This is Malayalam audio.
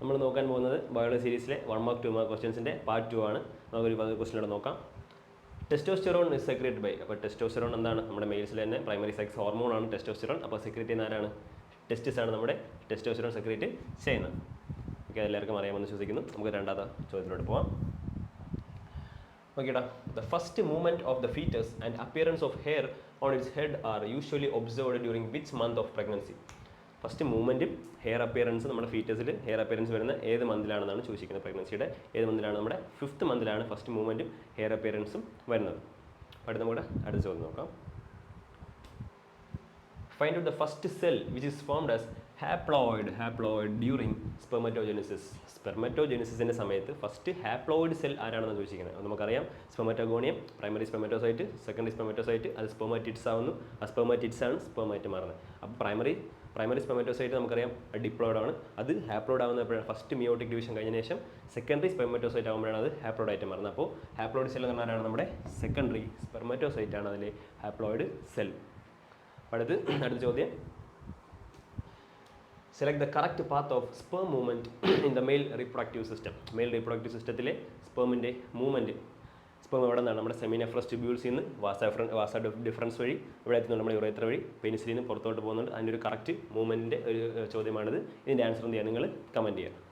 നമ്മൾ നോക്കാൻ പോകുന്നത് ബയോളജി സീരീസിലെ 1 മാർക്ക് 2 മാർക്ക് ക്വസ്റ്റ്യൻസിൻ്റെ പാർട്ട് 2 ആണ്. നമുക്കൊരു ക്വസ്റ്റ്യനോട് നോക്കാം. Testosterone is secrete by. അപ്പോൾ ടെസ്റ്റോസ്റ്റെറോൺ എന്താണ്? നമ്മുടെ മെയിൽസിൽ തന്നെ പ്രൈമറി സെക്സ് ഹോർമോണാണ് ടെസ്റ്റോസ്റ്റെറോൺ. അപ്പോൾ സെക്രീറ്റ് ചെയ്യുന്ന ആരാണ്? ടെസ്റ്റിസ് ആണ് നമ്മുടെ ടെസ്റ്റോസ്റ്റെറോൺ സെക്രീറ്റ് ചെയ്യുന്നത്. ഓക്കെ, എല്ലാവർക്കും അറിയാമെന്ന് വിശ്വസിക്കുന്നു. നമുക്ക് രണ്ടാമത്തെ ചോദ്യത്തിലോട്ട് പോകാം. ഓക്കേടാ. The first movement of the foetus and appearance of hair on its head are usually observed during which month of pregnancy? First മൂവ്മെൻറ്റും ഹെയർ അപ്പിയറൻസ് നമ്മുടെ ഫീറ്റസിൽ ഹെയർ അപ്പിയറൻസ് വരുന്ന ഏത് മന്തിലാണെന്നാണ് ചോദിക്കുന്നത്. പ്രഗ്നൻസിയുടെ ഏത് മന്തിലാണ്? നമ്മുടെ 5th മന്തിലാണ് ഫസ്റ്റ് മൂവ്മെൻറ്റും ഹെയർ അപ്പിയറൻസും വരുന്നത്. അടുത്ത നമുക്ക് അടുത്ത ചോദ്യം നോക്കാം. Find out the first cell which is formed as haploid during spermatogenesis. സ്പെർമറ്റോജെനിസിസിൻ്റെ സമയത്ത് ഫസ്റ്റ് ഹാപ്ലോയിഡ് സെൽ ആരാണെന്ന് ചോദിക്കുന്നത്. നമുക്കറിയാം spermatogonium, primary spermatocyte, secondary spermatocyte, അത് സ്പെർമാറ്റിഡ്സ് ആവുന്നു. ആ സ്പെർമാറ്റിഡ്സ് ആണ് സ്പെർമായിട്ട് മാറുന്നത്. അപ്പോൾ പ്രൈമറി സ്പെർമറ്റോസൈറ്റ് നമുക്കറിയാം ഡിപ്ലോയിഡ് ആണ്. അത് ഹാപ്ലോയിഡ് ആവുന്നപ്പോഴാണ് ഫസ്റ്റ് മിയോട്ടിക് ഡിവിഷൻ കഴിഞ്ഞ ശേഷം സെക്കൻഡറി സ്പെർമറ്റോസൈറ്റ് ആകുമ്പോഴാണ് അത് ഹാപ്ലോയിഡായിട്ട് മാറുന്നത്. അപ്പോൾ ഹാപ്ലോയിഡ് സെൽ എന്ന് പറഞ്ഞാൽ നമ്മുടെ സെക്കൻഡറി സ്പെർമറ്റോസൈറ്റ് ആണ് അതിലെ ഹാപ്ലോയിഡ് സെൽ. അടുത്ത ചോദ്യം. Select the correct path of sperm movement in the mail reproductive system. Mail reproductive സിസ്റ്റത്തിലെ സ്പെർമിൻ്റെ മൂവ്മെൻറ്റ്. സ്പെർം എവിടെ നിന്നാണ്? നമ്മുടെ സെമിനെഫ്രസ് ട്യൂബ്യൂൾസിൽ നിന്ന് വാസ ഡിഫറൻസ് വഴി ഇവിടെ എത്തുന്നുണ്ട്. നമ്മുടെ യുറേത്ര വഴി പെനിസിലിൽ നിന്ന് പുറത്തോട്ട് പോകുന്നുണ്ട്. അതിൻ്റെ ഒരു കറക്റ്റ് മൂവ്മെൻറ്റിൻ്റെ ഒരു ചോദ്യമാണിത്. ഇതിൻ്റെ ആൻസർ എന്ത് ചെയ്യുക? നിങ്ങൾ കമൻറ്റ് ചെയ്യുക.